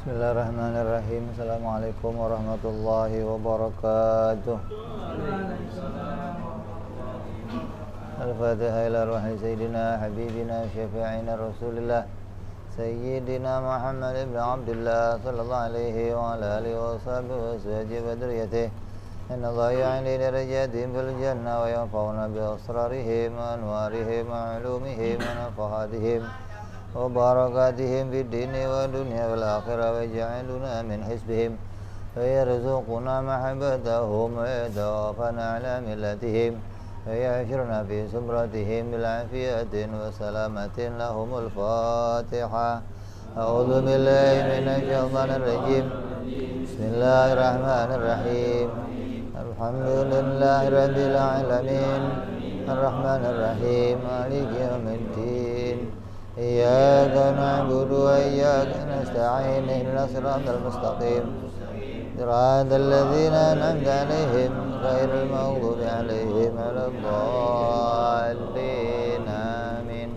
Bismillahirrahmanirrahim. Assalamualaikum warahmatullahi wabarakatuh. Al-Fatihah ila ruhi Sayyidina Habibina Syafi'ina Rasulillah Sayyidina Muhammad ibn Abdullah sallallahu alaihi wa ala alihi wa sahbihi wa azwajihi wa dhurriyyatihi. Inna Allah ya'ni darajatihim fil jannah wa yanfa'una bi asrarihim wa anwarihim wa ulumihim wa nafahatihim wa barakatihim fid dini wa dunya wal akhirah wa ja'aluna min hisbihim wa yarzuquna mahabbatahum wa yatawafana ala millatihim wa yahshurna fi sumratihim bil afiyatin wa salamatin lahumul Fatihah. A'udzu billahi minasy syaithanir rajim. Bismillahirrahmanirrahim. Alhamdulillahi rabbil alamin. Ar-Rahmanir Rahim. Maliki yaumiddin. Iyyaka na'budu wa iyyaka nasta'in. Ihdinas siratal mustaqim. Siratal ladzina an'amta 'alaihim ghairil maghdubi 'alaihim waladdallin. Amin.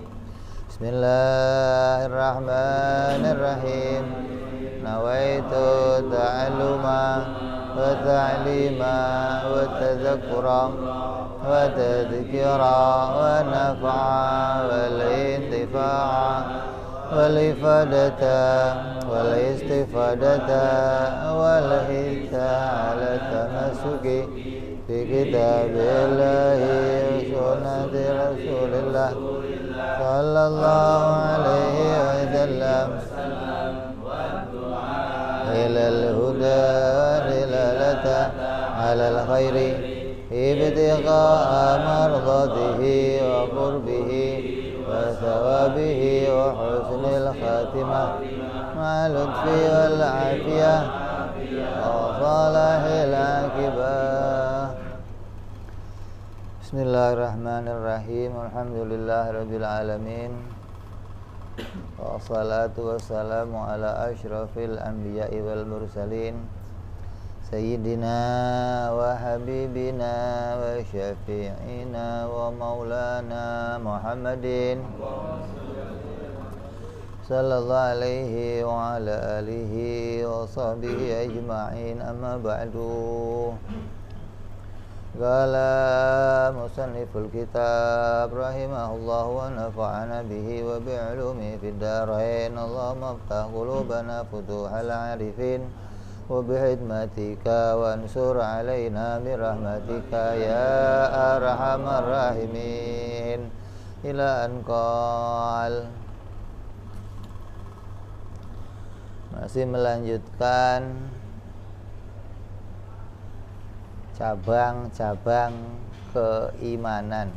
Bismillahirrahmanirrahim. Nawaitu ta'alluma wa ta'lima wa tadhakkura wa tadhkira wa nafa'a wal intifa'a wal ifadata wal istifadata wal hita ala tamassuki fi kitabillahi wa sunnati rasulillah sallallahu alaihi wa sallam ilal huda dilalata alal khairi ibtigha'a mardatihi wa qurbihi wa thawabihi wa husnil khatimah ma lutfi wal afiyah wa salahil akibah. Bismillahirrahmanirrahim. Alhamdulillahirabbil alamin. Wassalatu wassalamu ala asyrafil anbiya'i wal mursalin Sayyidina wa habibina wa syafi'ina wa maulana Muhammadin sallallahu alaihi wa ala alihi wa sahbihi ajma'in. Amma ba'du. Qala musanniful kitab rahimahullah wa nafa'ana bihi wa bi'ulumihi fid darain. Allahumma iftah qulubana futuhal arifin wa bihidmatika wansur alaina birahmatika ya arhamar rahimin. Ila anqal. Masih melanjutkan cabang-cabang keimanan.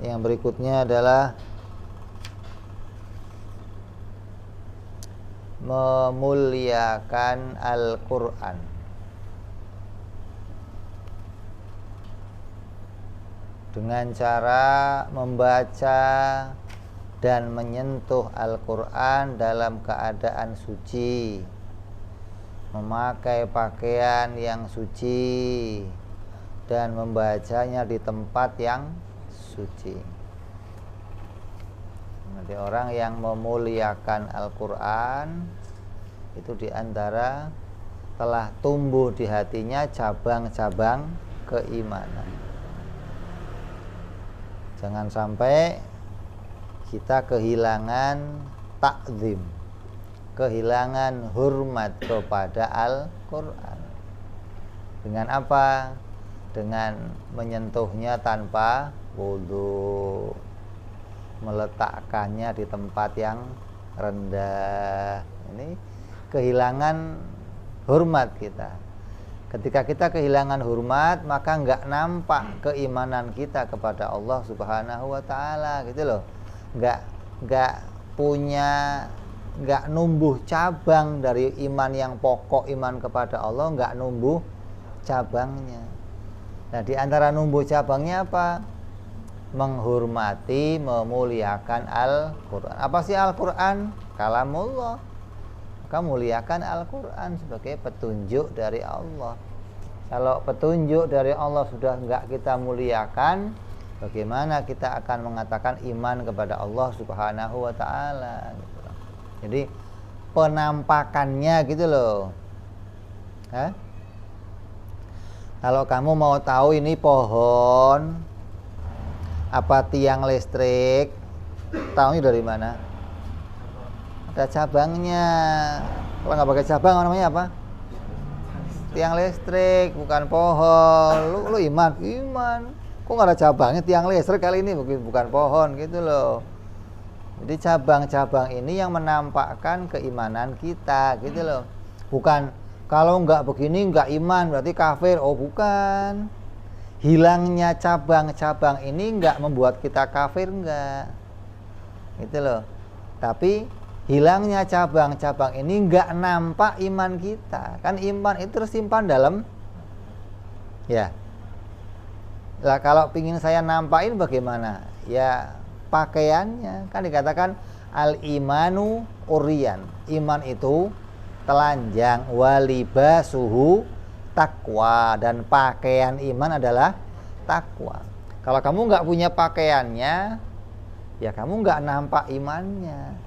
Yang berikutnya adalah memuliakan Al-Quran. Dengan cara membaca dan menyentuh Al-Quran dalam keadaan suci, memakai pakaian yang suci, dan membacanya di tempat yang suci. Jadi orang yang memuliakan Al-Quran itu diantara telah tumbuh di hatinya cabang-cabang keimanan. Jangan sampai kita kehilangan takzim, kehilangan hormat kepada Al-Quran. Dengan apa? Dengan menyentuhnya tanpa wudu, meletakkannya di tempat yang rendah. Ini kehilangan hormat kita. Ketika kita kehilangan hormat, maka enggak nampak keimanan kita kepada Allah Subhanahu wa ta'ala, gitu loh. Enggak numbuh cabang dari iman yang pokok, iman kepada Allah, enggak numbuh cabangnya. Nah, di antara numbuh cabangnya apa? Menghormati, memuliakan Al-Quran. Apa sih Al-Quran? Kalamullah. Maka muliakan Al-Quran sebagai petunjuk dari Allah. Kalau petunjuk dari Allah sudah enggak kita muliakan, bagaimana kita akan mengatakan iman kepada Allah Subhanahu wa ta'ala? Jadi penampakannya gitu loh. Hah? Kalau kamu mau tahu ini pohon apa tiang listrik, tahunya dari mana? Ada cabangnya. Kalau nggak pakai cabang namanya apa? Tiang listrik, bukan pohon. Lu iman? Kok nggak ada cabangnya tiang listrik kali ini? Bukan pohon gitu loh. Jadi cabang-cabang ini yang menampakkan keimanan kita gitu loh. Bukan kalau nggak begini nggak iman berarti kafir. Oh bukan. Hilangnya cabang-cabang ini nggak membuat kita kafir, nggak. Gitu loh. Tapi hilangnya cabang-cabang ini nggak nampak iman kita. Kan iman itu tersimpan dalam, ya. Lah kalau pingin saya nampakin bagaimana? Ya pakaiannya. Kan dikatakan al-imanu uriyan. Iman itu telanjang, walibasuhu takwa, dan pakaian iman adalah takwa. Kalau kamu nggak punya pakaiannya, ya kamu nggak nampak imannya.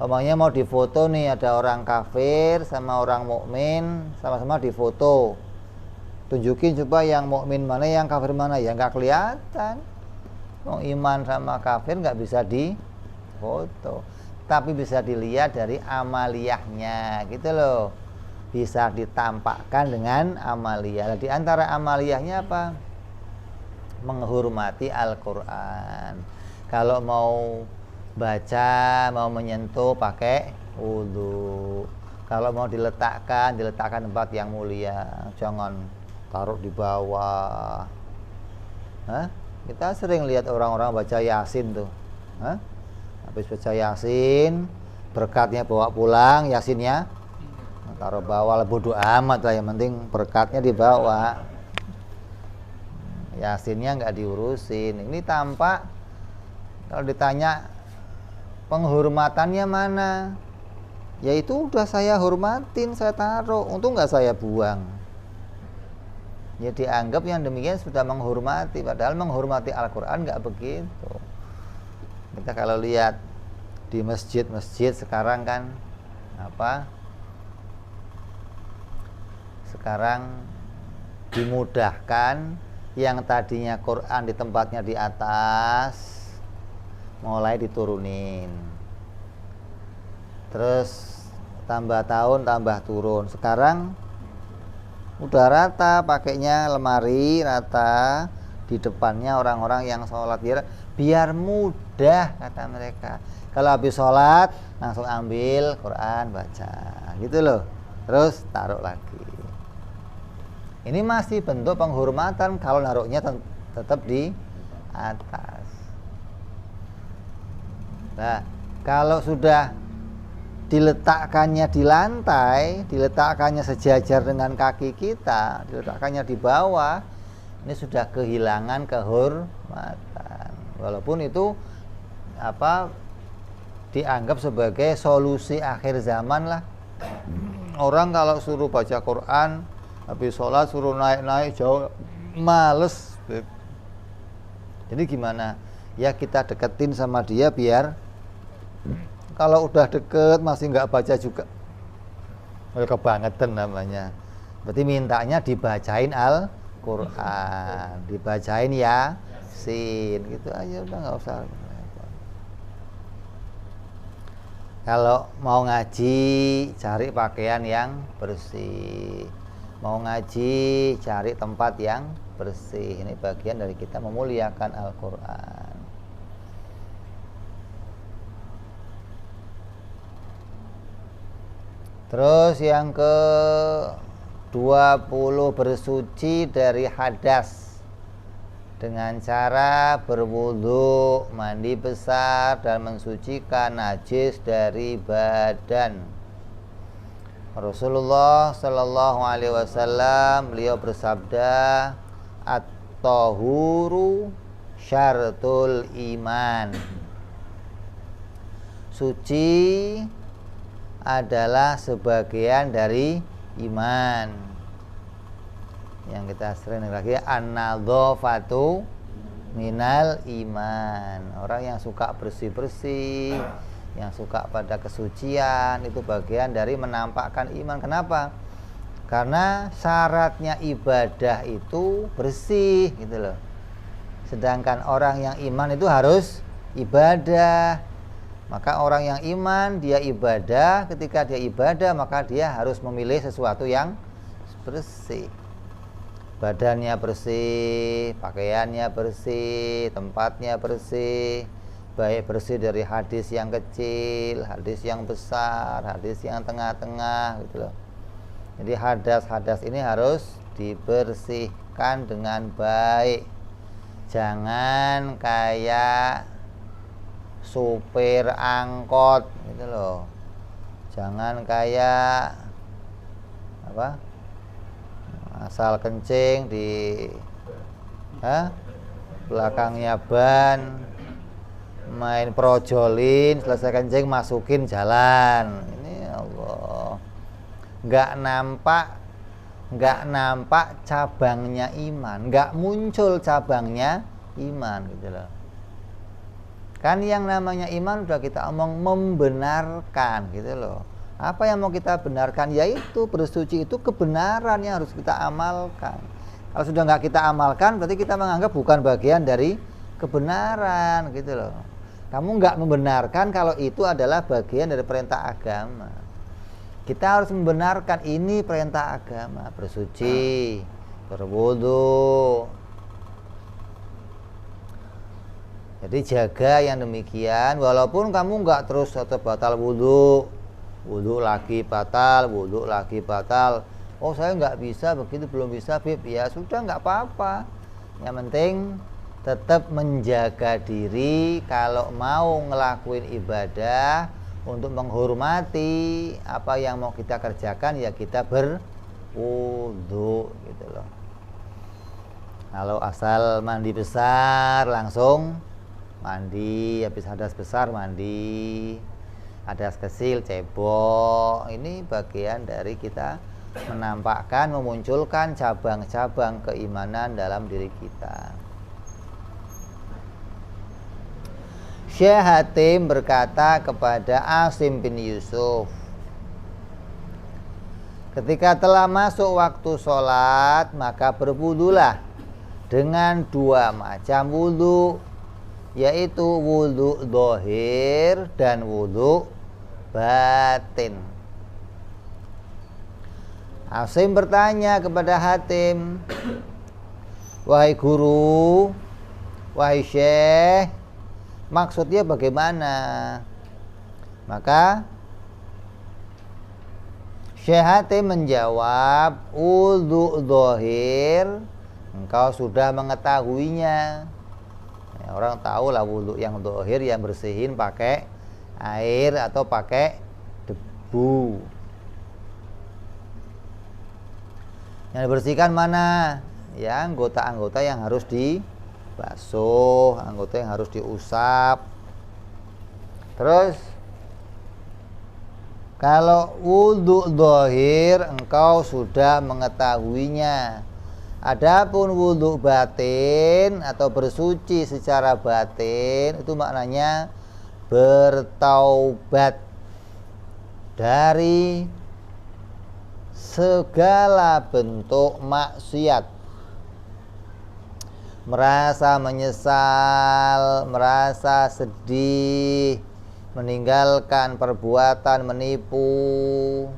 Umpamanya mau difoto nih, ada orang kafir sama orang mukmin sama-sama difoto. Tunjukin coba yang mukmin mana, yang kafir mana, ya nggak kelihatan. Mau iman sama kafir nggak bisa difoto, tapi bisa dilihat dari amaliyahnya gitu loh. Bisa ditampakkan dengan amaliyah. Di antara amaliyahnya apa? Menghormati Al-Quran. Kalau mau baca, mau menyentuh pakai wudu. Kalau mau diletakkan tempat yang mulia. Jangan taruh di bawah. Hah? Kita sering lihat orang-orang baca Yasin tuh. Hah? Habis baca Yasin, berkatnya bawa pulang, Yasinnya taruh bawah, bodo amat lah, yang penting berkatnya dibawa. Yasinnya nggak diurusin. Ini tampak. Kalau ditanya penghormatannya mana, ya itu udah saya hormatin, saya taruh, untung nggak saya buang. Ya dianggap yang demikian sudah menghormati, padahal menghormati Al-Quran nggak begitu. Kita kalau lihat di masjid-masjid sekarang kan apa? Sekarang dimudahkan, yang tadinya Quran di tempatnya di atas mulai diturunin. Terus tambah tahun tambah turun. Sekarang udah rata, pakainya lemari rata, di depannya orang-orang yang sholat, biar mudah kata mereka. Kalau habis sholat langsung ambil Quran baca gitu loh, terus taruh lagi. Ini masih bentuk penghormatan kalau naruhnya tetap di atas. Nah, kalau sudah diletakkannya di lantai, diletakkannya sejajar dengan kaki kita, diletakkannya di bawah, ini sudah kehilangan kehormatan. Walaupun itu apa dianggap sebagai solusi akhir zaman lah. Orang kalau suruh baca Quran habis sholat suruh naik-naik jauh, males. Jadi gimana? Ya kita deketin sama dia, biar kalau udah deket masih nggak baca juga, kebangetan namanya. Berarti mintanya dibacain Al-Quran, dibacain Yasin, gitu aja, udah nggak usah. Kalau mau ngaji cari pakaian yang bersih. Mau ngaji cari tempat yang bersih. Ini bagian dari kita memuliakan Al-Quran. Terus yang ke 20, bersuci dari hadas dengan cara berwudu, mandi besar, dan mensucikan najis dari badan. Rasulullah Sallallahu Alaihi Wasallam beliau bersabda, at-tahuru syartul iman. Suci adalah sebagian dari iman. Yang kita sering lagi, an-nadhafatu minal iman. Orang yang suka bersih-bersih, yang suka pada kesucian, itu bagian dari menampakkan iman. Kenapa? Karena syaratnya ibadah itu bersih gitu loh. Sedangkan orang yang iman itu harus ibadah. Maka orang yang iman dia ibadah, ketika dia ibadah maka dia harus memilih sesuatu yang bersih. Badannya bersih, pakaiannya bersih, tempatnya bersih, baik bersih dari hadis yang kecil, hadis yang besar, hadis yang tengah-tengah gitu loh. Jadi hadas-hadas ini harus dibersihkan dengan baik. Jangan kayak supir angkot gitu loh. Jangan kayak apa? Asal kencing di belakangnya ban, main projolin, selesai kencing masukin jalan. Ini Allah, nggak nampak cabangnya iman, nggak muncul cabangnya iman gitu loh. Kan yang namanya iman udah kita omong membenarkan gitu loh. Apa yang mau kita benarkan? Yaitu bersuci itu kebenaran yang harus kita amalkan. Kalau sudah nggak kita amalkan, berarti kita menganggap bukan bagian dari kebenaran gitu loh. Kamu nggak membenarkan kalau itu adalah bagian dari perintah agama. Kita harus membenarkan ini perintah agama, bersuci, berwudu. Jadi jaga yang demikian, walaupun kamu nggak terus atau batal wudu, wudu lagi batal, wudu lagi batal. Oh saya nggak bisa begitu, belum bisa Bib. Ya sudah nggak apa-apa. Yang penting tetap menjaga diri. Kalau mau ngelakuin ibadah untuk menghormati apa yang mau kita kerjakan, ya kita berwudu gitu loh. Kalau asal mandi besar langsung mandi, habis hadas besar mandi, hadas kecil cebok. Ini bagian dari kita menampakkan, memunculkan cabang-cabang keimanan dalam diri kita. Syekh Hatim berkata kepada Asim bin Yusuf, ketika telah masuk waktu sholat, maka berwudulah dengan dua macam wudu, yaitu wudu zahir dan wudu batin. Asim bertanya kepada Hatim, wahai guru, wahai syekh, maksudnya bagaimana? Maka Syekh Hatim menjawab, wudu zahir engkau sudah mengetahuinya. Ya, orang tahu lah wudu yang zahir yang bersihin pakai air atau pakai debu. Yang dibersihkan mana? Ya anggota-anggota yang harus dibasuh, anggota yang harus diusap. Terus kalau wudu zahir engkau sudah mengetahuinya. Adapun wudu batin atau bersuci secara batin itu maknanya bertaubat dari segala bentuk maksiat, merasa menyesal, merasa sedih, meninggalkan perbuatan menipu,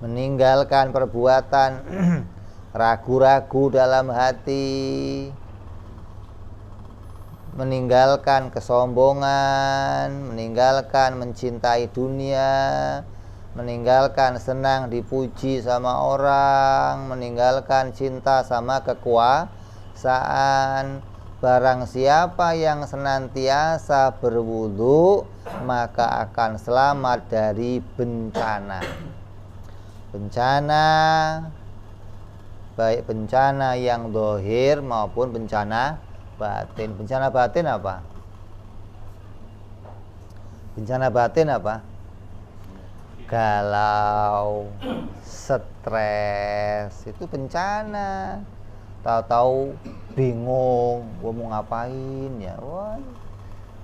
meninggalkan perbuatan ragu-ragu dalam hati, meninggalkan kesombongan, meninggalkan mencintai dunia, meninggalkan senang dipuji sama orang, meninggalkan cinta sama kekuasaan. Barang siapa yang senantiasa berwudu, maka akan selamat dari bencana. Bencana, baik bencana yang zahir maupun bencana batin. Bencana batin apa? Bencana batin apa? Galau, stres, itu bencana. Tahu-tahu bingung, gua mau ngapain ya? Wah,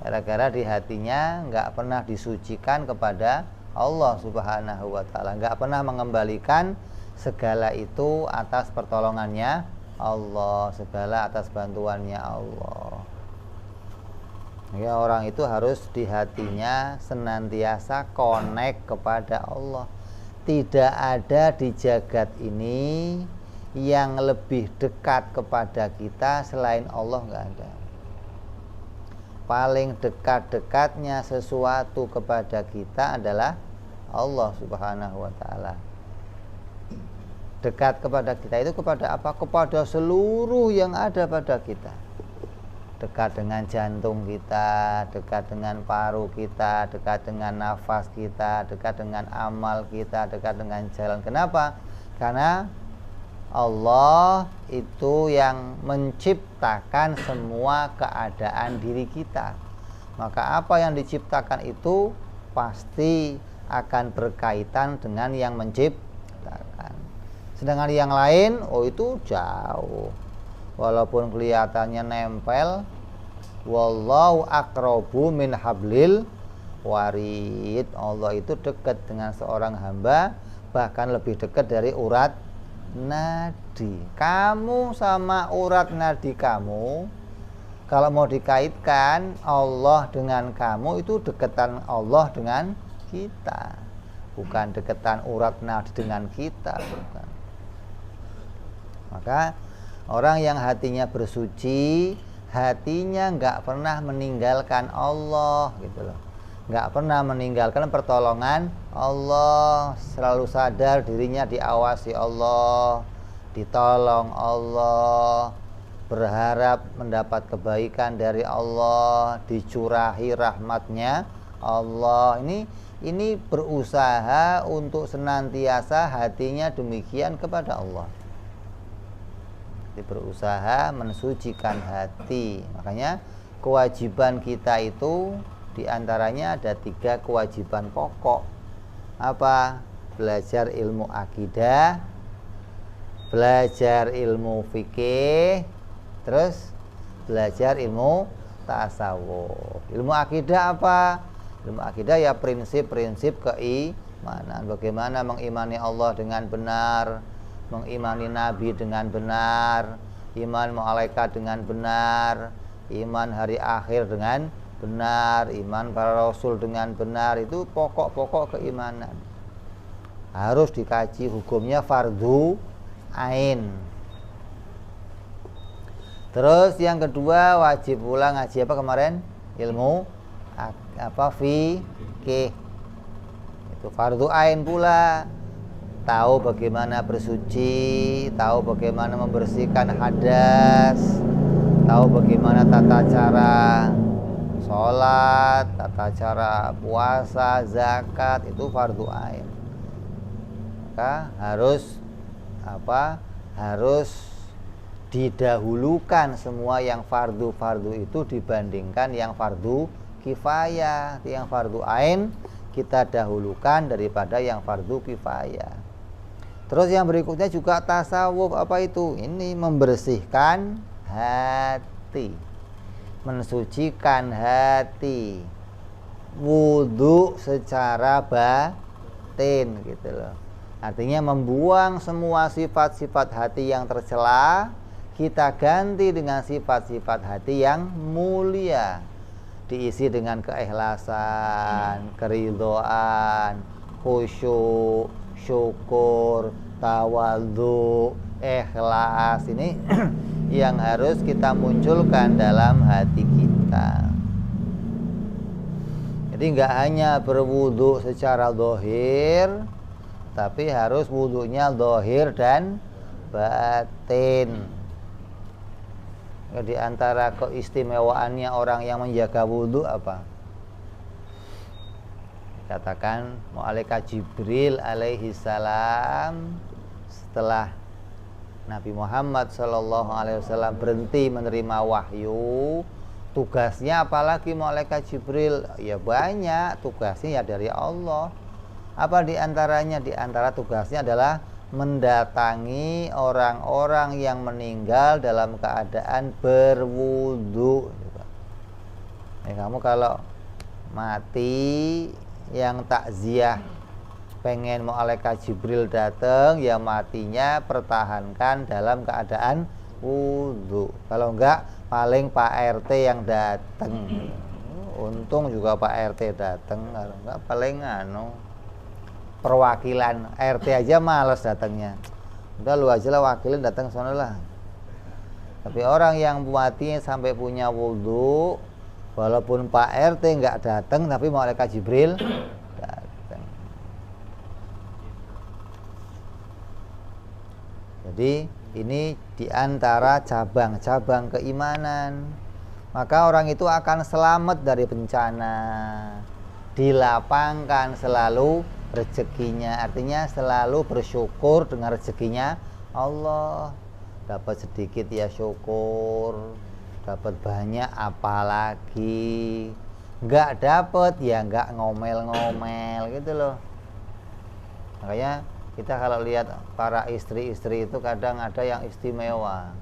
Gara-gara di hatinya nggak pernah disucikan kepada Allah Subhanahu wa ta'ala, nggak pernah mengembalikan segala itu atas pertolongannya Allah, segala atas bantuannya Allah. Ya, orang itu harus di hatinya senantiasa connect kepada Allah. Tidak ada di jagat ini yang lebih dekat kepada kita selain Allah, nggak ada. Paling dekat-dekatnya sesuatu kepada kita adalah Allah Subhanahu wa ta'ala. Dekat kepada kita itu kepada apa? Kepada seluruh yang ada pada kita. Dekat dengan jantung kita, dekat dengan paru kita, dekat dengan nafas kita, dekat dengan amal kita, dekat dengan jalan. Kenapa? Karena Allah itu yang menciptakan semua keadaan diri kita. Maka apa yang diciptakan itu pasti akan berkaitan dengan yang menciptakan. Sedangkan yang lain, itu jauh. Walaupun kelihatannya nempel, wallahu aqrabu min hablil warid. Allah itu dekat dengan seorang hamba, bahkan lebih dekat dari urat nadi. Kamu sama urat nadi kamu, kalau mau dikaitkan Allah dengan kamu, itu dekatan Allah dengan kita, bukan dekatan urat nadi dengan kita, bukan. Maka orang yang hatinya bersuci, hatinya nggak pernah meninggalkan Allah, gitu loh. Nggak pernah meninggalkan pertolongan Allah, selalu sadar dirinya diawasi Allah, ditolong Allah, berharap mendapat kebaikan dari Allah, dicurahi rahmatnya Allah. Ini berusaha untuk senantiasa hatinya demikian kepada Allah. Berusaha mensucikan hati. Makanya kewajiban kita itu diantaranya ada 3 kewajiban pokok. Apa? Belajar ilmu akidah, belajar ilmu fikih, terus belajar ilmu tasawuf. Ilmu akidah apa? Ilmu akidah ya prinsip-prinsip keimanan. Bagaimana mengimani Allah dengan benar, mengimani Nabi dengan benar, iman malaikat dengan benar, iman hari akhir dengan benar, iman para rasul dengan benar. Itu pokok-pokok keimanan. Harus dikaji, hukumnya fardu ain. Terus yang kedua wajib pula ngaji apa kemarin? Ilmu fikih. Itu fardu ain pula. Tahu bagaimana bersuci, tahu bagaimana membersihkan hadas, tahu bagaimana tata cara sholat, tata cara puasa, zakat, itu fardu ain. Maka harus didahulukan semua yang fardu-fardu itu dibandingkan yang fardu kifayah. Yang fardu ain kita dahulukan daripada yang fardu kifayah. Terus yang berikutnya juga tasawuf. Apa itu? Ini membersihkan hati, mensucikan hati, wudu secara batin, gitu loh. Artinya membuang semua sifat-sifat hati yang tercela, kita ganti dengan sifat-sifat hati yang mulia, diisi dengan keikhlasan, keridhaan, khusyuk, syukur, tawadhu, ikhlas. Ini yang harus kita munculkan dalam hati kita. Jadi nggak hanya berwudu secara zahir, tapi harus wudunya zahir dan batin. Di antara keistimewaannya orang yang menjaga wudu apa? Katakan malaikat Jibril alaihi salam setelah Nabi Muhammad sallallahu alaihi wasallam berhenti menerima wahyu, tugasnya apalagi malaikat Jibril? Ya banyak tugasnya, ya dari Allah. Apa diantaranya? Diantara tugasnya adalah mendatangi orang-orang yang meninggal dalam keadaan berwudu. Kamu kalau mati yang takziah pengen malaikat Jibril datang, ya matinya pertahankan dalam keadaan wudu. Kalau enggak paling Pak RT yang datang. Untung juga Pak RT datang, kalau enggak paling perwakilan RT aja males datangnya. Udah lu aja lah wakilin, datang sana lah. Tapi orang yang matinya sampai punya wudu, walaupun Pak RT enggak datang, tapi malaikat Jibril datang. Jadi ini diantara cabang-cabang keimanan. Maka orang itu akan selamat dari bencana, dilapangkan selalu rezekinya, artinya selalu bersyukur dengan rezekinya Allah. Dapat sedikit ya syukur, dapat banyak apalagi, nggak dapat ya nggak ngomel-ngomel gitu loh. Makanya kita kalau lihat para istri-istri itu kadang ada yang istimewa.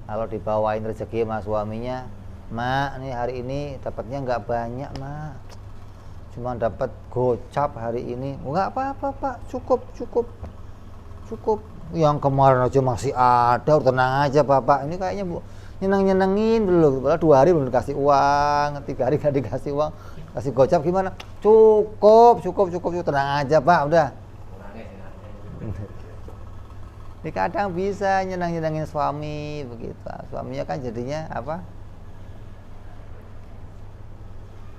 Kalau dibawain rezeki sama suaminya, "Mak, nih hari ini dapatnya nggak banyak, Mak. Cuma dapat gocap hari ini." "Nggak apa-apa, Pak. Cukup. Yang kemarin aja masih ada, tenang aja, Bapak. Ini kayaknya nyenengin dulu. Padahal 2 hari belum dikasih uang, 3 hari nggak dikasih uang, kasih gocap gimana? Cukup. Tenang aja, Pak. Udah." Ini kadang bisa nyenengin suami begitu. Suaminya kan jadinya apa?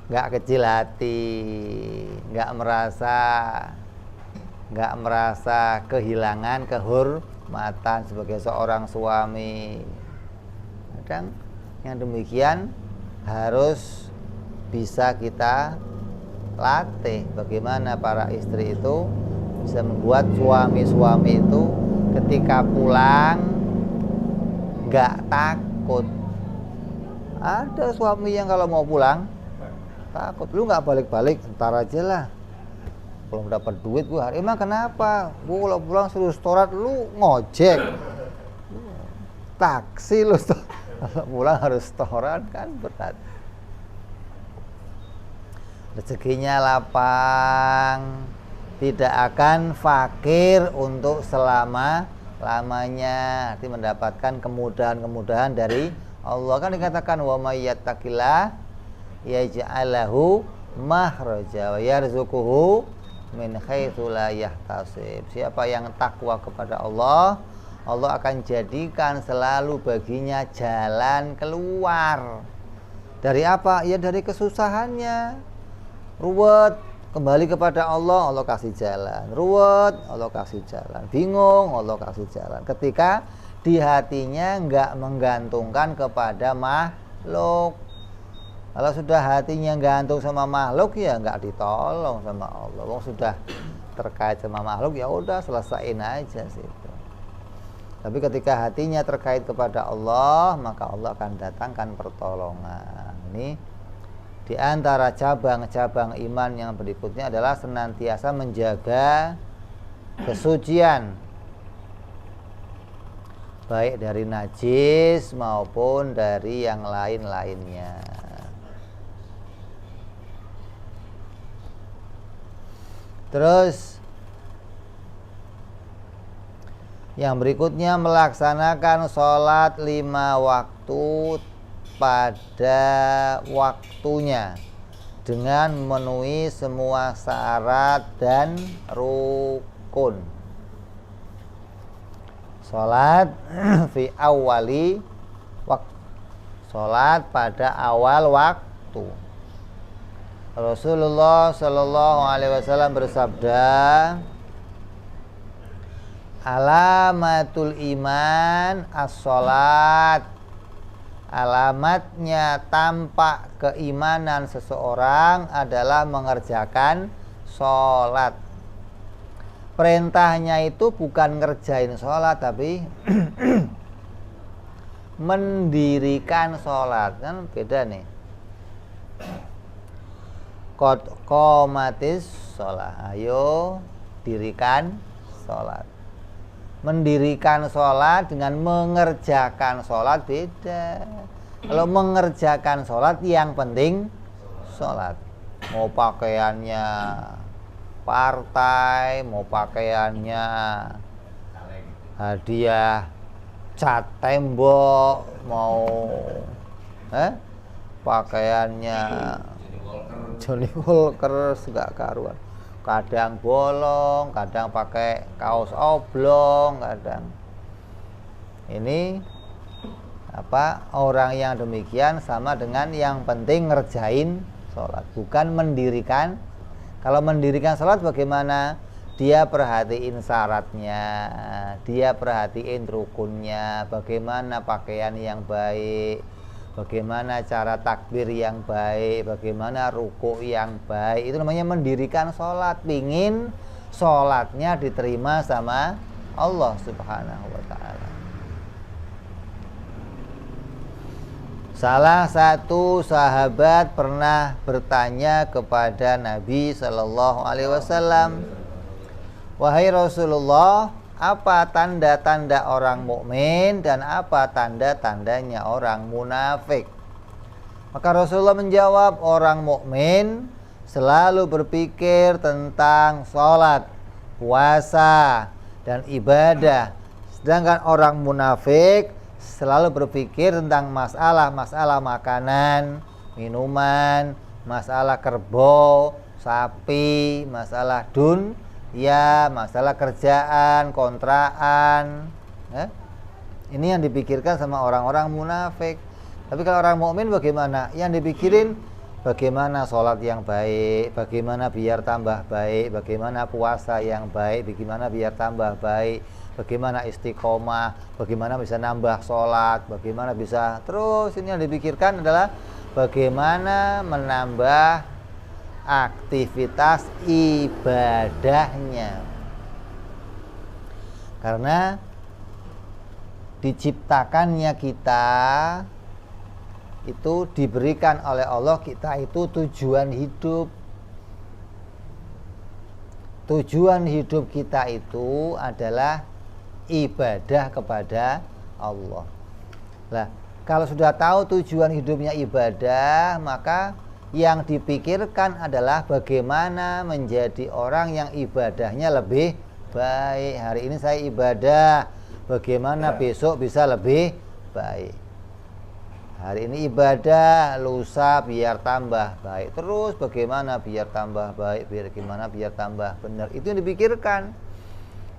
Nggak kecil hati, nggak merasa kehilangan kehormatan sebagai seorang suami. Kadang yang demikian harus bisa kita latih. Bagaimana para istri itu bisa membuat suami-suami itu ketika pulang nggak takut. Ada suami yang kalau mau pulang takut, "Lu nggak balik-balik, ntar aja lah, belum dapat duit gua." "Emang kenapa? Gua kalau pulang suruh setoran, lu ngojek, taksi lu kalau pulang harus setoran kan berat." Rezekinya lapang, tidak akan fakir untuk selama-lamanya, arti mendapatkan kemudahan-kemudahan dari Allah. Kan dikatakan wa may yattaqillah yaj'alahu makhraja wa yarzuquhu min haitsu la yahtasib. Siapa yang takwa kepada Allah, Allah akan jadikan selalu baginya jalan keluar. Dari apa? Ya dari kesusahannya. Ruwet, kembali kepada Allah, Allah kasih jalan. Ruwet, Allah kasih jalan. Bingung, Allah kasih jalan. Ketika di hatinya enggak menggantungkan kepada makhluk. Kalau sudah hatinya gantung sama makhluk, ya nggak ditolong sama Allah. Wong sudah terkait sama makhluk, ya udah selesaiin aja situ. Tapi ketika hatinya terkait kepada Allah, maka Allah akan datangkan pertolongan. Ini di antara cabang-cabang iman yang berikutnya adalah senantiasa menjaga kesucian, baik dari najis maupun dari yang lain-lainnya. Terus yang berikutnya melaksanakan sholat 5 waktu pada waktunya dengan memenuhi semua syarat dan rukun. Sholat fi awali waktu, sholat pada awal waktu. Rasulullah Shallallahu Alaihi Wasallam bersabda, "Alamatul iman as-sholat." Alamatnya tampak keimanan seseorang adalah mengerjakan sholat. Perintahnya itu bukan ngerjain sholat, tapi mendirikan sholat. Kan beda nih. Qad qomatis sholat, ayo dirikan sholat. Mendirikan sholat dengan mengerjakan sholat beda. Kalau mengerjakan sholat, yang penting sholat. Mau pakaiannya partai, mau pakaiannya hadiah cat tembok, mau pakaiannya Johnny Walker gak karuan. Kadang bolong, kadang pakai kaos oblong, kadang. Ini orang yang demikian sama dengan yang penting ngerjain sholat, bukan mendirikan. Kalau mendirikan sholat bagaimana? Dia perhatiin syaratnya, dia perhatiin rukunnya, bagaimana pakaian yang baik, bagaimana cara takbir yang baik, bagaimana ruku yang baik. Itu namanya mendirikan sholat. Pingin sholatnya diterima sama Allah Subhanahu wa ta'ala. Salah satu sahabat pernah bertanya kepada Nabi Sallallahu Alaihi Wasallam, wahai Rasulullah, apa tanda-tanda orang mukmin dan apa tanda-tandanya orang munafik? Maka Rasulullah menjawab, orang mukmin selalu berpikir tentang sholat, puasa, dan ibadah. Sedangkan orang munafik selalu berpikir tentang masalah makanan, minuman, masalah kerbau, sapi, masalah dunia, masalah kerjaan, kontrakan. Ini yang dipikirkan sama orang-orang munafik. Tapi kalau orang mukmin bagaimana? Yang dipikirin bagaimana sholat yang baik, bagaimana biar tambah baik, bagaimana puasa yang baik, bagaimana biar tambah baik, bagaimana istiqomah, bagaimana bisa nambah sholat, bagaimana bisa terus. Ini yang dipikirkan adalah bagaimana menambah aktivitas ibadahnya. Karena diciptakannya kita itu, diberikan oleh Allah kita itu tujuan hidup. Tujuan hidup kita itu adalah ibadah kepada Allah. Nah, kalau sudah tahu tujuan hidupnya ibadah, maka yang dipikirkan adalah bagaimana menjadi orang yang ibadahnya lebih baik. Hari ini saya ibadah, bagaimana besok bisa lebih baik. Hari ini ibadah, lusa biar tambah baik. Terus bagaimana biar tambah baik, bagaimana biar tambah benar. Itu yang dipikirkan.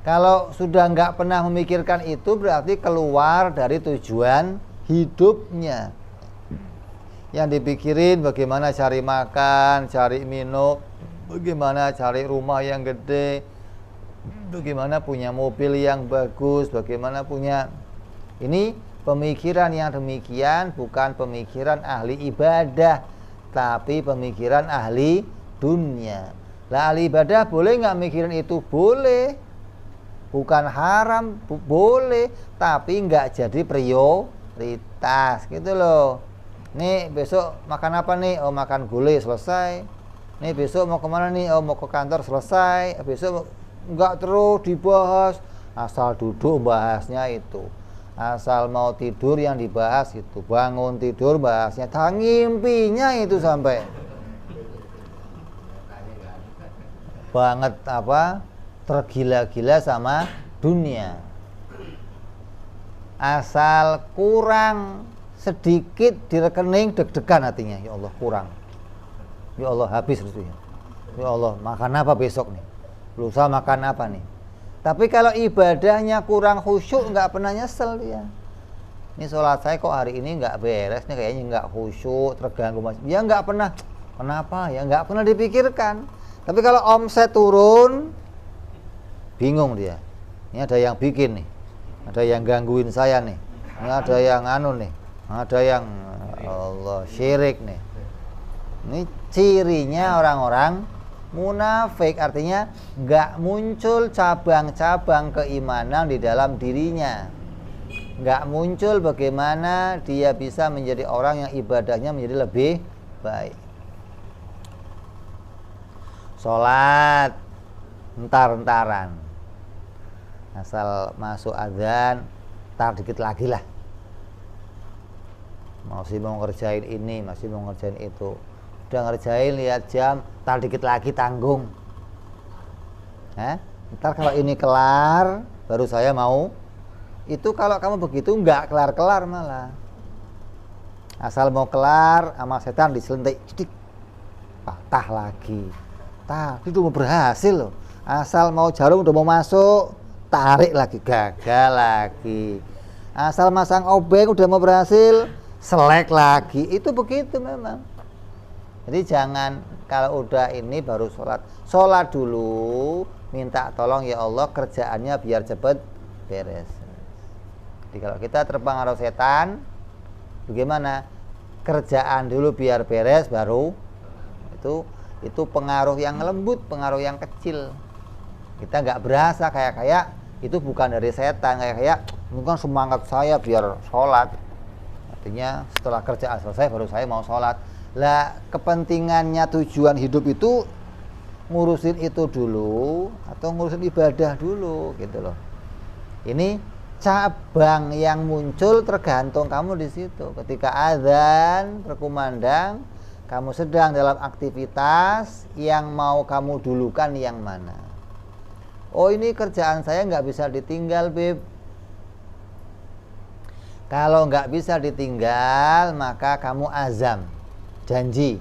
Kalau sudah nggak pernah memikirkan itu, berarti keluar dari tujuan hidupnya. Yang dipikirin bagaimana cari makan, cari minum, bagaimana cari rumah yang gede, bagaimana punya mobil yang bagus, bagaimana punya. Ini pemikiran yang demikian bukan pemikiran ahli ibadah, tapi pemikiran ahli dunia. Lah ahli ibadah boleh nggak mikirin itu? Boleh. Bukan haram, boleh, tapi nggak jadi prioritas gitu loh. Nih besok makan apa nih? Oh makan gulai, selesai. Nih besok mau kemana nih? Oh mau ke kantor, selesai. Besok nggak terus dibahas, asal duduk bahasnya itu. Asal mau tidur yang dibahas itu. Bangun tidur bahasnya, ngimpinya itu sampai banget tergila-gila sama dunia. Asal kurang sedikit di rekening deg-degan hatinya, ya Allah kurang, ya Allah habis rezekinya, ya Allah makan apa besok nih, lusa makan apa nih. Tapi kalau ibadahnya kurang khusyuk, nggak pernah nyesel dia. Ini sholat saya kok hari ini nggak beres nih, kayaknya nggak khusyuk, terganggu mas. Ya nggak pernah. Kenapa? Ya nggak pernah dipikirkan. Tapi kalau omset turun, bingung dia. Ini ada yang bikin nih, ada yang gangguin saya nih, ini ada yang nih, ada yang Allah syirik nih. Ini cirinya orang-orang munafik, artinya nggak muncul cabang-cabang keimanan di dalam dirinya, nggak muncul bagaimana dia bisa menjadi orang yang ibadahnya menjadi lebih baik. Sholat entar-entaran, asal masuk azan, tar dikit lagi lah. masih mau ngerjain ini, masih mau ngerjain itu. Udah ngerjain, lihat jam, ntar dikit lagi tanggung. Ntar kalau ini kelar, baru saya mau. Itu kalau kamu begitu nggak kelar-kelar malah. Asal mau kelar, sama setan diselentik, cedik, patah lagi. Tadi udah mau berhasil loh. Asal mau jarum udah mau masuk, tarik lagi, gagal lagi. Asal masang obeng udah mau berhasil, selek lagi. Itu begitu memang. Jadi jangan kalau udah ini baru sholat. Sholat dulu, minta tolong ya Allah kerjaannya biar cepet beres. Jadi kalau kita terpengaruh setan, bagaimana? Kerjaan dulu biar beres, baru itu pengaruh yang lembut, pengaruh yang kecil. Kita nggak berasa kayak itu bukan dari setan, kayak mungkin semangat saya biar sholat. Artinya setelah kerjaan selesai baru saya mau sholat. Lah kepentingannya, tujuan hidup itu ngurusin itu dulu atau ngurusin ibadah dulu gitu loh. Ini cabang yang muncul tergantung kamu di situ. Ketika azan berkumandang, kamu sedang dalam aktivitas yang mau kamu dulukan yang mana? Oh ini kerjaan saya nggak bisa ditinggal, Beb. Kalau nggak bisa ditinggal, maka kamu azam, janji.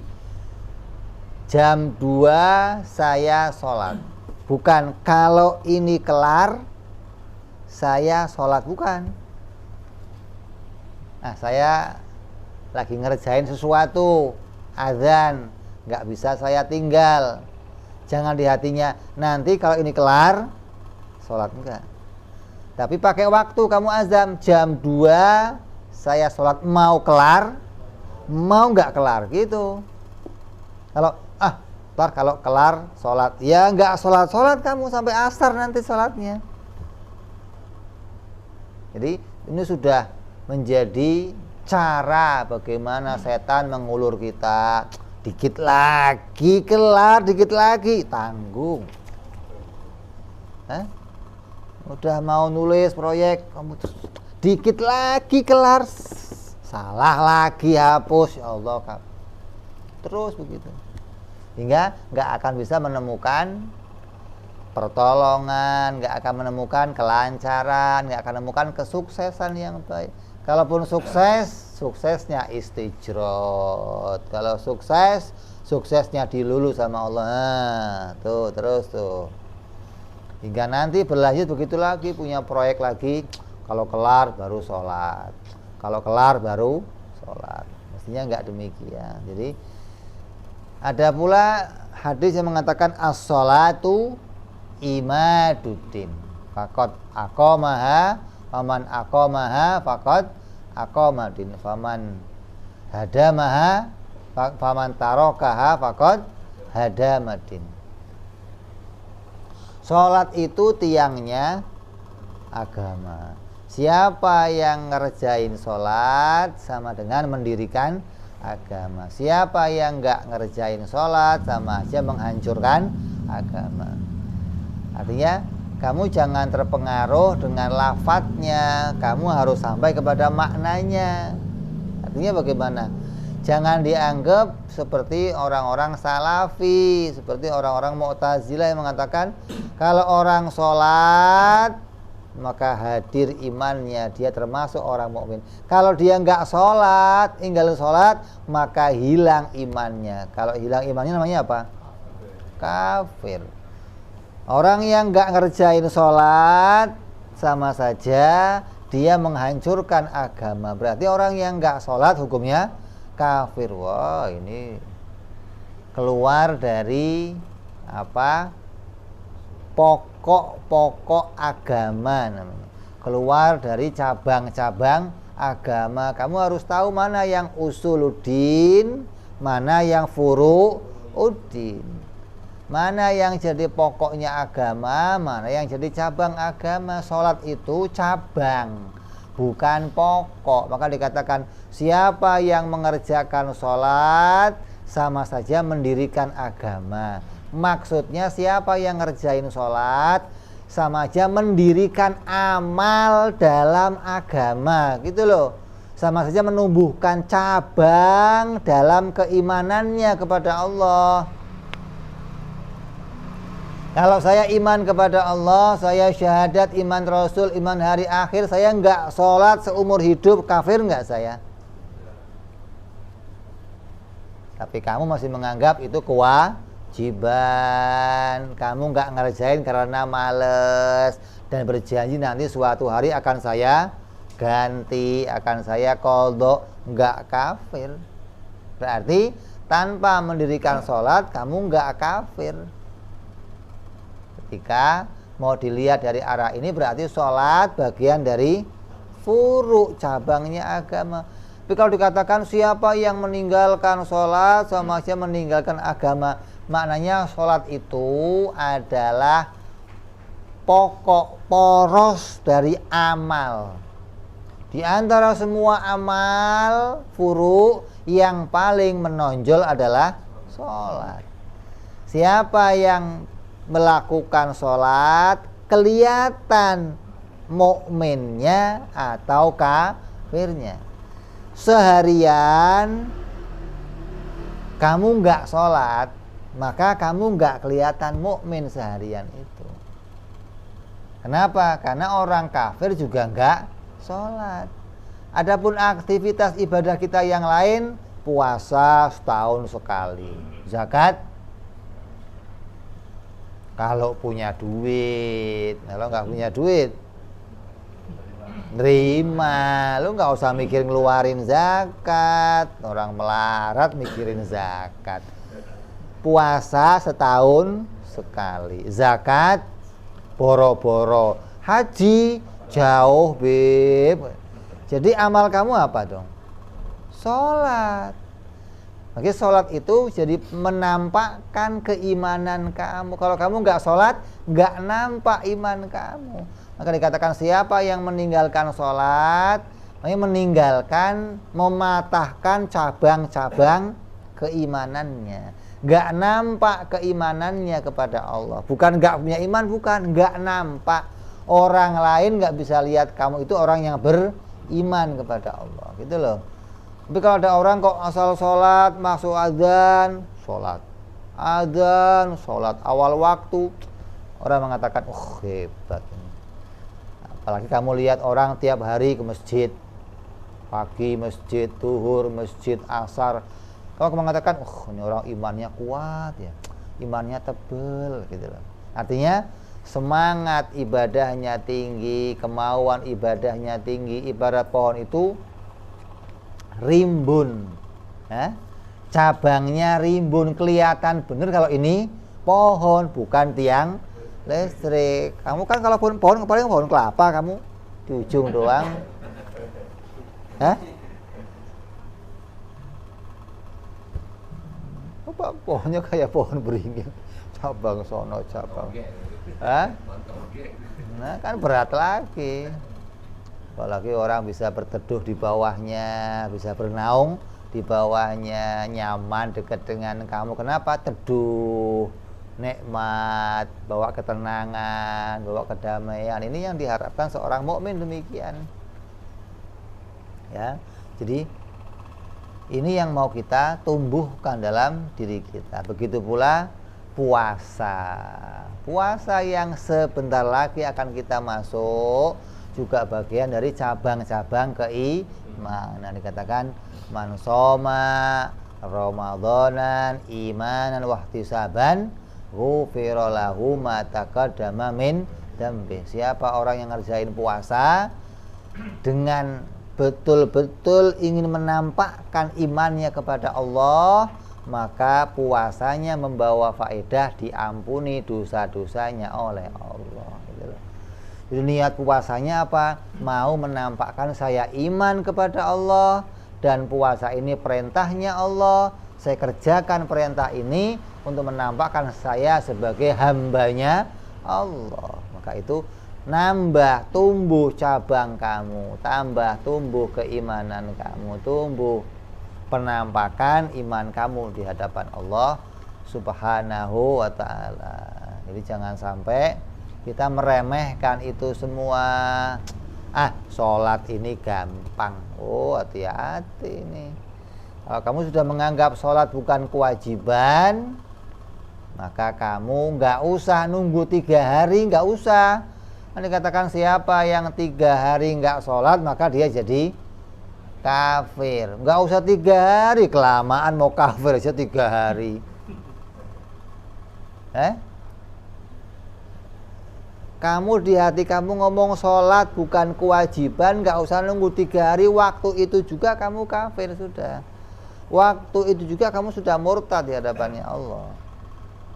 Jam 2 saya sholat. Bukan kalau ini kelar saya sholat, bukan. Nah, saya lagi ngerjain sesuatu, azan, nggak bisa saya tinggal. Jangan di hatinya, nanti kalau ini kelar sholat, enggak. Tapi pakai waktu, kamu azam jam 2 saya sholat, mau kelar, mau nggak kelar gitu. Kalau kelar sholat, ya nggak sholat kamu sampai asar nanti sholatnya. Jadi ini sudah menjadi cara bagaimana setan mengulur kita. Dikit lagi kelar, dikit lagi tanggung. Udah mau nulis proyek, kamu dikit lagi kelar, salah lagi, hapus, ya Allah. Terus begitu. Hingga nggak akan bisa menemukan pertolongan, nggak akan menemukan kelancaran, nggak akan menemukan kesuksesan yang baik. Kalaupun suksesnya istijrot. Kalau suksesnya dilulu sama Allah. Terus. Hingga nanti berlanjut begitu lagi, punya proyek lagi. Kalau kelar baru sholat. Kalau kelar baru sholat. Mestinya nggak demikian. Jadi ada pula hadis yang mengatakan as-sholatu imaduddin. Faqad aqamaha, faman aqamaha faqad aqamadin, faman hadamaha, faman tarakaha faqad hadamadin. Sholat itu tiangnya agama. Siapa yang ngerjain sholat sama dengan mendirikan agama. Siapa yang nggak ngerjain sholat sama aja menghancurkan agama. Artinya kamu jangan terpengaruh dengan lafadznya, kamu harus sampai kepada maknanya. Artinya bagaimana? Jangan dianggap seperti orang-orang salafi, seperti orang-orang Mu'tazilah yang mengatakan kalau orang sholat maka hadir imannya, dia termasuk orang mukmin. Kalau dia nggak sholat, tinggal sholat, maka hilang imannya. Kalau hilang imannya namanya apa? Kafir. Orang yang nggak ngerjain sholat sama saja dia menghancurkan agama. Berarti orang yang nggak sholat hukumnya kafir. Wah, ini keluar dari apa? Pokok agama namanya. Keluar dari cabang-cabang agama. Kamu harus tahu mana yang usuluddin, mana yang furu'uddin. Mana yang jadi pokoknya agama, mana yang jadi cabang agama. Sholat itu cabang, bukan pokok. Maka dikatakan siapa yang mengerjakan sholat sama saja mendirikan agama. Maksudnya siapa yang ngerjain sholat sama aja mendirikan amal dalam agama gitu loh. sama saja menumbuhkan cabang dalam keimanannya kepada Allah. Kalau saya iman kepada Allah, saya syahadat, iman Rasul, iman hari akhir, saya enggak sholat seumur hidup, kafir enggak saya? Tapi kamu masih menganggap itu kewajiban. Kamu enggak ngerjain karena males dan berjanji nanti suatu hari akan saya ganti, akan saya qadha, enggak kafir. Berarti tanpa mendirikan sholat kamu enggak kafir. Ketika mau dilihat dari arah ini berarti sholat bagian dari furu, cabangnya agama. Tapi kalau dikatakan siapa yang meninggalkan sholat sama saja meninggalkan agama, maknanya sholat itu adalah pokok poros dari amal. Di antara semua amal furu yang paling menonjol adalah sholat. Siapa yang melakukan sholat kelihatan mukminnya atau kafirnya. Seharian kamu nggak sholat, maka kamu nggak kelihatan mukmin seharian itu. Kenapa? Karena orang kafir juga nggak sholat. Adapun aktivitas ibadah kita yang lain, puasa setahun sekali, zakat kalau punya duit. Kalau nggak punya duit, nerima. Lu nggak usah mikir ngeluarin zakat. Orang melarat mikirin zakat. Puasa setahun sekali, zakat boro-boro, haji jauh beb. Jadi amal kamu apa dong? Sholat. Maka sholat itu jadi menampakkan keimanan kamu. Kalau kamu nggak sholat, nggak nampak iman kamu. Maka dikatakan siapa yang meninggalkan sholat, meninggalkan, mematahkan cabang-cabang keimanannya. Nggak nampak keimanannya kepada Allah. Bukan nggak punya iman, bukan, nggak nampak. Orang lain nggak bisa lihat kamu itu orang yang beriman kepada Allah, gitu loh. Tapi kalau ada orang kok asal sholat, masuk adzan, sholat, adzan, sholat awal waktu, orang mengatakan, hebat. Apalagi kamu lihat orang tiap hari ke masjid, pagi masjid, zuhur masjid, asar, kamu mengatakan, ini orang imannya kuat ya, imannya tebel, gitu loh. Artinya semangat ibadahnya tinggi, kemauan ibadahnya tinggi. Ibarat pohon itu rimbun, cabangnya rimbun, kelihatan bener kalau ini pohon bukan tiang listrik. Kamu kan kalau pohon paling pohon kelapa, kamu di ujung doang, apa pohonnya kayak pohon beringin, cabang sono cabang, nah kan berat lagi. Apalagi orang bisa berteduh di bawahnya, bisa bernaung di bawahnya, nyaman dekat dengan kamu. Kenapa? Teduh, nikmat, bawa ketenangan, bawa kedamaian. Ini yang diharapkan seorang mukmin demikian. Ya, jadi ini yang mau kita tumbuhkan dalam diri kita. Begitu pula puasa. Puasa yang sebentar lagi akan kita masuk juga bagian dari cabang-cabang keimanan. Dikatakan man shoma ramadhanan imanan wahtisaban ghufira lahu ma taqaddama min dambi. Siapa orang yang ngerjain puasa dengan betul-betul ingin menampakkan imannya kepada Allah, maka puasanya membawa faedah diampuni dosa-dosanya oleh Allah. Jadi niat puasanya apa? Mau menampakkan saya iman kepada Allah, dan puasa ini perintahnya Allah. Saya kerjakan perintah ini untuk menampakkan saya sebagai hambanya Allah. Maka itu nambah tumbuh cabang kamu, tambah tumbuh keimanan kamu, tumbuh penampakan iman kamu di hadapan Allah Subhanahu wa ta'ala. Jadi jangan sampai kita meremehkan itu semua. sholat ini gampang. Oh, hati-hati ini. Kalau kamu sudah menganggap sholat bukan kewajiban, maka kamu nggak usah nunggu 3 hari, nggak usah. Nanti katakan siapa yang 3 hari nggak sholat, maka dia jadi kafir. Nggak usah 3 hari, kelamaan mau kafir aja 3 hari. Kamu di hati kamu ngomong sholat bukan kewajiban, nggak usah nunggu 3 hari. Waktu itu juga kamu kafir sudah. Waktu itu juga kamu sudah murtad di hadapannya Allah.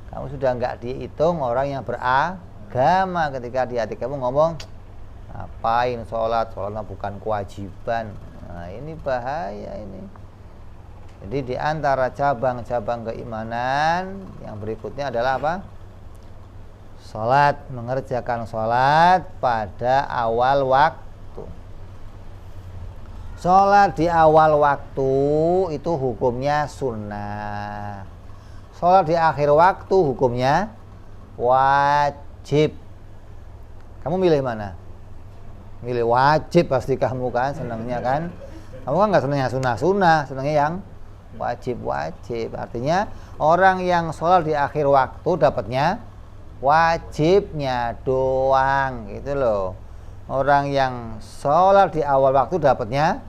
Kamu sudah nggak dihitung orang yang beragama ketika di hati kamu ngomong ngapain sholatnya bukan kewajiban. Nah, ini bahaya ini. Jadi di antara cabang-cabang keimanan yang berikutnya adalah apa? Sholat, mengerjakan sholat pada awal waktu. Sholat di awal waktu itu hukumnya sunnah. Sholat di akhir waktu hukumnya wajib. Kamu milih mana? Milih wajib pasti kamu kan, senangnya kan. Kamu kan gak senangnya sunnah-sunnah, senangnya yang wajib-wajib. Artinya orang yang sholat di akhir waktu dapatnya wajibnya doang gitu loh. Orang yang sholat di awal waktu dapatnya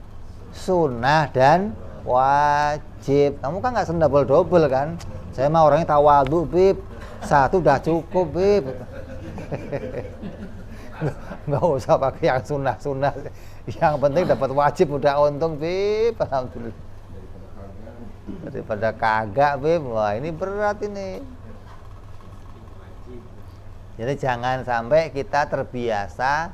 sunnah dan wajib. Kamu kan gak double kan. Saya mah orangnya tawadhu, Bib. 1 udah cukup, Bib. Nggak usah pakai yang sunnah-sunnah. Yang penting dapat wajib udah untung, Bib. Alhamdulillah. Daripada kagak, Bib. Wah, ini berat ini. Jadi jangan sampai kita terbiasa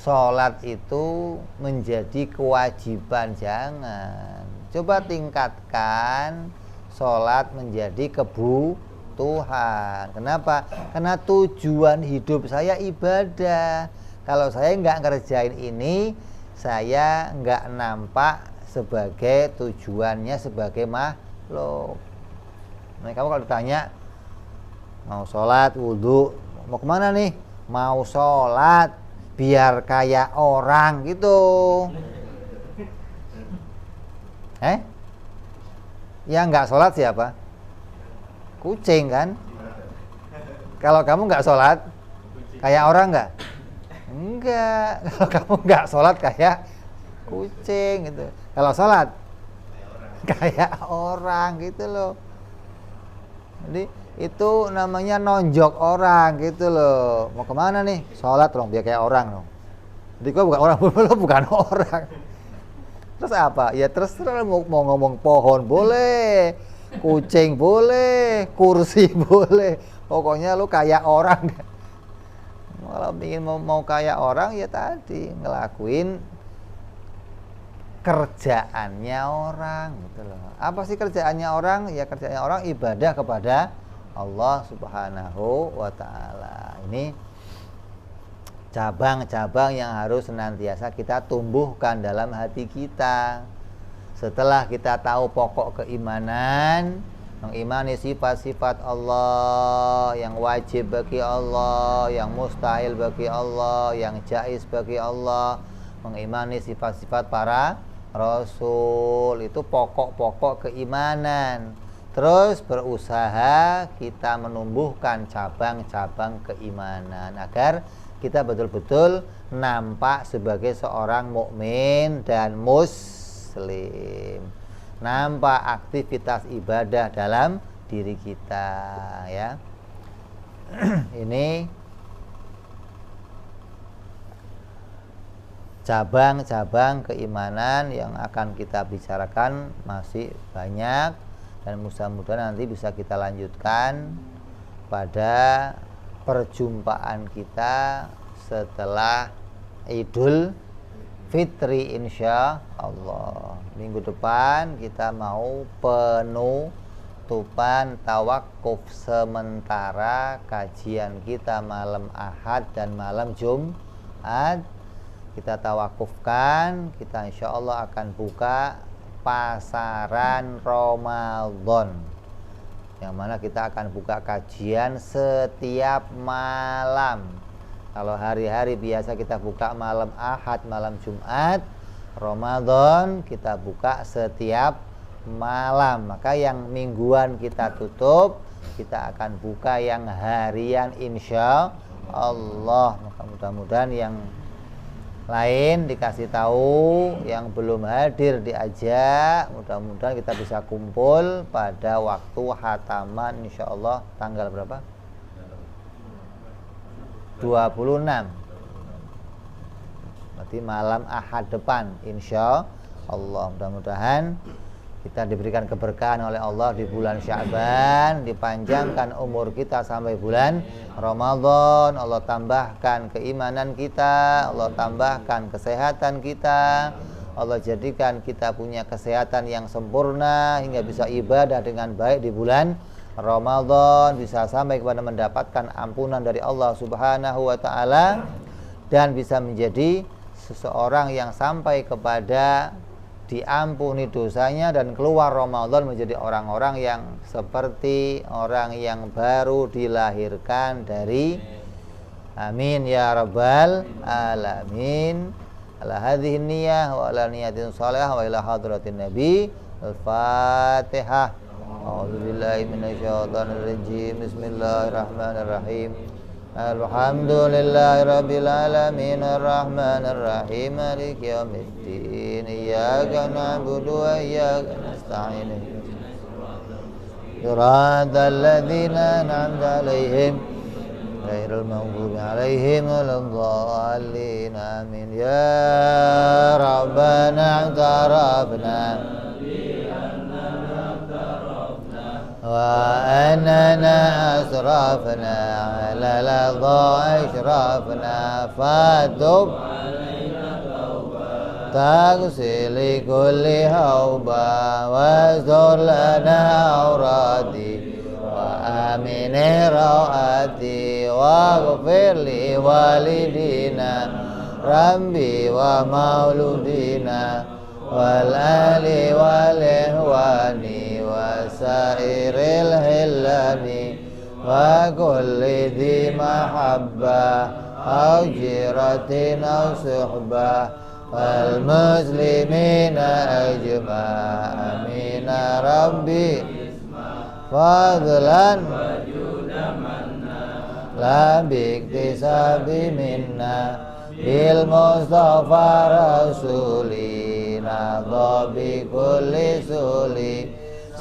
sholat itu menjadi kewajiban. Jangan. Coba tingkatkan sholat menjadi kebutuhan. Kenapa? Karena tujuan hidup saya ibadah. Kalau saya nggak ngerjain ini, saya nggak nampak sebagai tujuannya sebagai makhluk. Nah, kamu kalau ditanya mau sholat, wudhu, mau kemana nih? Mau sholat biar kayak orang gitu. Yang nggak sholat siapa? Kucing kan? Kalau kamu nggak sholat, kayak orang nggak? Enggak. Kalau kamu nggak sholat kayak kucing gitu. Kalau sholat, kayak orang gitu loh. Jadi itu namanya nonjok orang gitu loh. Mau kemana nih? Sholat dong, biar kayak orang dong. Jadi kok bukan orang, bukan orang. Terus apa? Ya terserah mau ngomong pohon boleh, kucing boleh, kursi boleh. Pokoknya lu kayak orang. Kalau ingin mau kayak orang ya tadi ngelakuin kerjaannya orang gitu loh. Apa sih kerjaannya orang? Ya kerjaannya orang ibadah kepada Allah Subhanahu wa ta'ala. Ini cabang-cabang yang harus senantiasa kita tumbuhkan dalam hati kita. Setelah kita tahu pokok keimanan, mengimani sifat-sifat Allah yang wajib bagi Allah, yang mustahil bagi Allah, yang jaiz bagi Allah, mengimani sifat-sifat para Rasul, itu pokok-pokok keimanan. Terus berusaha kita menumbuhkan cabang-cabang keimanan agar kita betul-betul nampak sebagai seorang mukmin dan muslim, nampak aktivitas ibadah dalam diri kita ya. Ini cabang-cabang keimanan yang akan kita bicarakan masih banyak, dan mudah-mudahan nanti bisa kita lanjutkan pada perjumpaan kita setelah Idul Fitri insya Allah. Minggu depan kita mau penutupan tawakuf sementara kajian kita malam Ahad dan malam Jumat. Kita tawakufkan, kita insya Allah akan buka pasaran Ramadan, yang mana kita akan buka kajian setiap malam Kalau hari-hari biasa kita buka malam Ahad, malam Jumat, Ramadan kita buka setiap malam. Maka yang mingguan kita tutup, kita akan buka yang harian insya Allah. Maka mudah-mudahan yang lain dikasih tahu, yang belum hadir diajak. Mudah-mudahan kita bisa kumpul pada waktu khataman insya Allah tanggal berapa? 26. Berarti malam Ahad depan insya Allah. Mudah-mudahan kita diberikan keberkahan oleh Allah di bulan Sya'ban, dipanjangkan umur kita sampai bulan Ramadan, Allah tambahkan keimanan kita, Allah tambahkan kesehatan kita, Allah jadikan kita punya kesehatan yang sempurna hingga bisa ibadah dengan baik di bulan Ramadan, bisa sampai kepada mendapatkan ampunan dari Allah Subhanahu wa taala, dan bisa menjadi seseorang yang sampai kepada diampuni dosanya dan keluar Ramadan menjadi orang-orang yang seperti orang yang baru dilahirkan dari, amin ya rabbal alamin. Ala hadhihi niyyah wa ala niyatin salihah wa ila hadratin nabi. Al-Fatihah. A'udzubillahi minasyaitonir rajim. Bismillahirrahmanirrahim. Alhamdulillahi rabbil alamin arrahmanir rahim maliki yaumiddin iyyaka na'budu wa iyyaka nasta'in siratal ladzina an'amta 'alaihim ghairil maghdubi 'alaihim waladdallin amin. Ya rabbana i'tarafna وأننا أسرفنا على لظى أشرفنا فاتب تغسل كل هوبا واستر لنا عوراتي وآمن رواتي واغفر لوالدينا ربي ومولودينا والآل والإخوان وسائر الهلان وكل ذي محبة أو جيرة أو صحبة والمسلمين أجمع آمين ربي فضلا لا باكتساب منا بالمصطفى رسولي نضى بكل سولي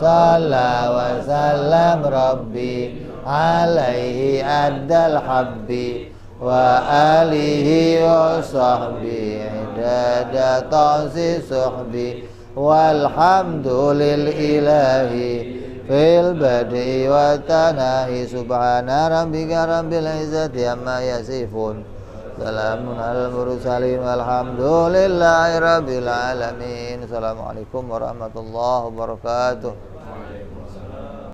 صلى وسلم ربي عليه أدى الحب وآله وصحبه عدد طاس صحبي والحمد للإله في البدء والتناهي سبحان ربك رب العزة عما يصفون salamun alal mursalin walhamdulillahi rabbil alamin. Assalamualaikum warahmatullahi wabarakatuh.